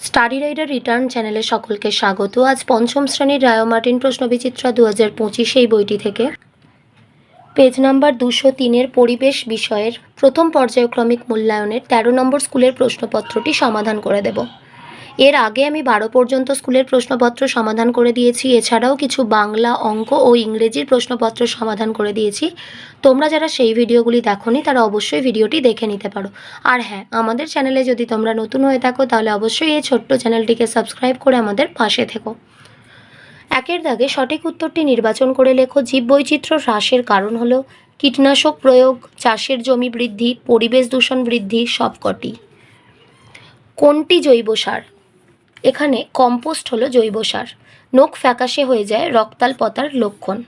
Study rider return চ্যানেলে সকলকে স্বাগত। আজ পঞ্চম শ্রেণীর রায় ও মার্টিন প্রশ্নবিচিত্রা 2025 এই বইটি থেকে পেজ নাম্বার 203-এর পরিবেশ বিষয়ের প্রথম পর্যায়ক্রমিক মূল্যায়নের 13 নম্বর স্কুলের প্রশ্নপত্রটি সমাধান করে দেব। এর আগে আমি 12 পর্যন্ত স্কুলের প্রশ্নপত্র সমাধান করে দিয়েছি। এছাড়াও কিছু বাংলা, অঙ্ক ও ইংরেজির প্রশ্নপত্র সমাধান করে দিয়েছি। তোমরা যারা সেই ভিডিওগুলি দেখোনি তারা অবশ্যই ভিডিওটি দেখে নিতে পারো। আর হ্যাঁ, আমাদের চ্যানেলে যদি তোমরা নতুন হয়ে থাকো তাহলে অবশ্যই এই ছোট্ট চ্যানেলটিকে সাবস্ক্রাইব করে আমাদের পাশে থেকো। একের দাগে সঠিক উত্তরটি নির্বাচন করে লেখো। জীববৈচিত্র্য হ্রাসের কারণ হলো কীটনাশক প্রয়োগ, চাষের জমি বৃদ্ধি, পরিবেশ দূষণ বৃদ্ধি, সবকটি। কোনটি জৈব সার? এখানে কম্পোস্ট হলো জৈব সার। নখ ফ্যাকাশে হয়ে যায় রক্তাল্পতার লক্ষণ।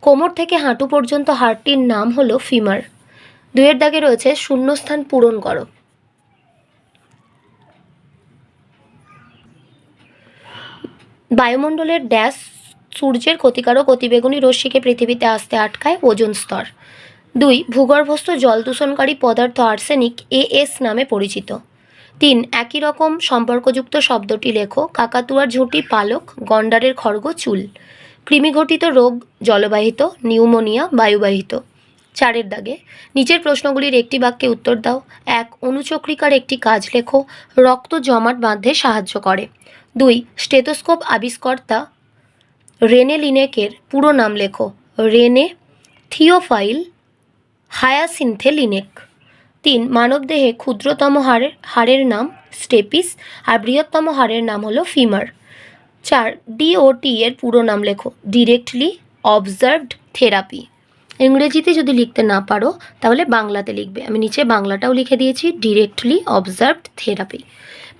কোমর থেকে হাঁটু পর্যন্ত হাড়টির নাম হলো ফিমার। 2-এর দাগে রয়েছে শূন্যস্থান পূরণ করো। বায়ুমণ্ডলের ড্যাশ সূর্যের ক্ষতিকারক অতিবেগুনি রশ্মিকে পৃথিবীতে আসতে আটকায়? ওজোন স্তর। 2. ভূগর্ভস্থ জল দূষণকারী পদার্থ আর্সেনিক AS নামে পরিচিত। 3. একই রকম সম্পর্কযুক্ত শব্দটি লেখো। কাকাতুয়ার ঝুঁটি পালক, গন্ডারের খড়গ চুল। কৃমিঘটিত রোগ জলবাহিত, নিউমোনিয়া বায়ুবাহিত। 4-এর দাগে নিচের প্রশ্নগুলির একটি বাক্যে উত্তর দাও। 1. অণুচক্রিকার একটি কাজ লেখো। রক্ত জমাট বাঁধতে সাহায্য করে। 2. স্টেথোস্কোপ আবিষ্কর্তা রেনে লিনেকের পুরো নাম লেখো। Rene Theophile Hyacinthe Laennec. 3. মানবদেহে ক্ষুদ্রতম হাড়ের নাম স্টেপিস আর বৃহত্তম হাড়ের নাম হলো ফিমার। 4. DOT এর পুরো নাম লেখো। Directly observed therapy. ইংরেজিতে যদি লিখতে না পারো তাহলে বাংলাতে লিখবে। আমি নিচে বাংলাটাও লিখে দিয়েছি, ডিরেক্টলি অবজার্ভড থেরাপি।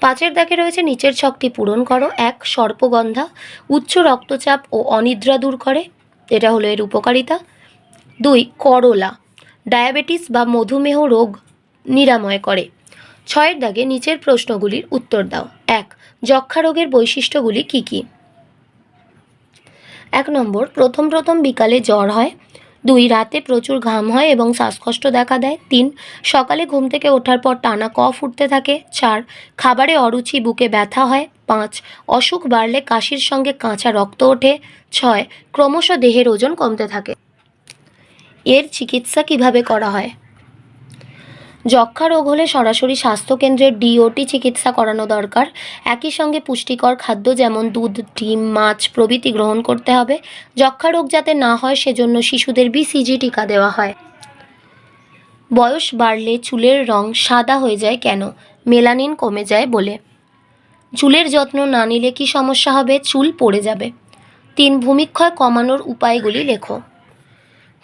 5-এর দাগে রয়েছে নিচের ছকটি পূরণ করো। 1. সর্পগন্ধা উচ্চ রক্তচাপ ও অনিদ্রা দূর করে, এটা হলো এর উপকারিতা। 2. করলা ডায়াবেটিস বা মধুমেহ রোগ নিরাময় করে। 6-এর দাগে নিচের প্রশ্নগুলির উত্তর দাও। 1. যক্ষ্মা রোগের বৈশিষ্ট্যগুলি কি কি? 1 নম্বর, প্রথম বিকালে জ্বর হয়। 2. রাতে প্রচুর ঘাম হয় এবং শ্বাসকষ্ট দেখা দেয়। 3. সকালে ঘুম থেকে ওঠার পর টানা কফ উঠতে থাকে। 4. খাবারে অরুচি, বুকে ব্যথা হয়। 5. অসুখ বাড়লে কাশির সঙ্গে কাঁচা রক্ত ওঠে। 6. ক্রমশ দেহের ওজন কমতে থাকে। এর চিকিৎসা কিভাবে করা হয়? যক্ষ্মা রোগ হলে সরাসরি স্বাস্থ্যকেন্দ্রের DOT চিকিৎসা করানো দরকার। একই সঙ্গে পুষ্টিকর খাদ্য যেমন দুধ, ডিম, মাছ প্রভৃতি গ্রহণ করতে হবে। যক্ষ্মা রোগ যাতে না হয় সেজন্য শিশুদের BCG টিকা দেওয়া হয়। বয়স বাড়লে চুলের রং সাদা হয়ে যায় কেন? মেলানিন কমে যায় বলে। চুলের যত্ন না নিলে কি সমস্যা হবে? চুল পড়ে যাবে। 3. ভূমিক্ষয় কমানোর উপায়গুলি লেখো।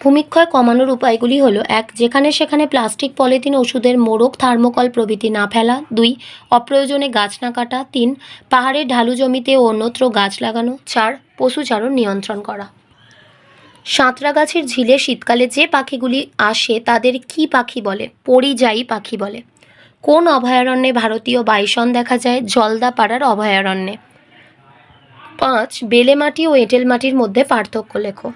ভূমিক্ষয় কমানোর উপায়গুলি হলো: 1. যেখানে সেখানে প্লাস্টিক, পলিথিন, ওষুধের মোড়ক, থার্মোকল প্রভৃতি না ফেলা। 2. অপ্রয়োজনে গাছ না কাটা। 3. পাহাড়ের ঢালু জমিতে ও অন্যত্র গাছ লাগানো। 4. পশুচারণ নিয়ন্ত্রণ করা। সাঁতরাগাছির ঝিলে শীতকালে যে পাখিগুলি আসে তাদের কি পাখি বলে? পরিযায়ী পাখি বলে। কোন অভয়ারণ্যে ভারতীয় বাইসন দেখা যায়? জলদাপাড়ার অভয়ারণ্যে। 5. বেলে মাটি ও এঁটেল মাটির মধ্যে পার্থক্য লেখো।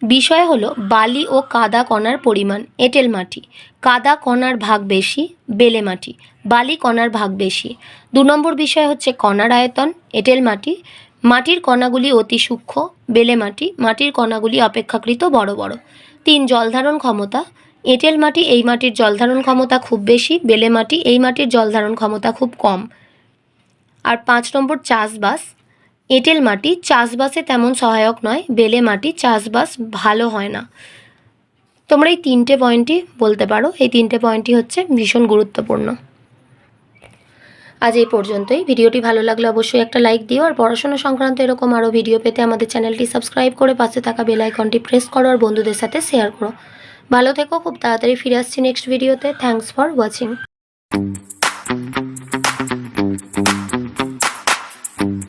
বিষয় হলো বালি ও কাদা কণার পরিমাণ। এঁটেল মাটি কাদা কণার ভাগ বেশি, বেলে মাটি বালি কণার ভাগ বেশি। 2 নম্বর বিষয় হচ্ছে কণার আয়তন। এঁটেল মাটি মাটির কণাগুলি অতি সূক্ষ্ম, বেলে মাটি মাটির কণাগুলি অপেক্ষাকৃত বড় বড়। 3. জলধারণ ক্ষমতা এঁটেল মাটি এই মাটির জলধারণ ক্ষমতা খুব বেশি, বেলে মাটি এই মাটির জলধারণ ক্ষমতা খুব কম। আর 5 নম্বর চাষবাস এঁটেল মাটি চাষবাসে তেমন সহায়ক নয়, বেলে মাটি চাষবাস ভালো হয় না। তোমরা এই 3টে পয়েন্টই বলতে পারো। এই 3টে পয়েন্টই হচ্ছে ভীষণ গুরুত্বপূর্ণ। আজ এই পর্যন্তই। ভিডিওটি ভালো লাগলে অবশ্যই একটা লাইক দিও, আর পড়াশোনা সংক্রান্ত এরকম আরও ভিডিও পেতে আমাদের চ্যানেলটি সাবস্ক্রাইব করে পাশে থাকা বেল আইকনটি প্রেস করো আর বন্ধুদের সাথে শেয়ার করো। ভালো থেকো, খুব তাড়াতাড়ি ফিরে আসছি নেক্সট ভিডিওতে। Thanks for watching.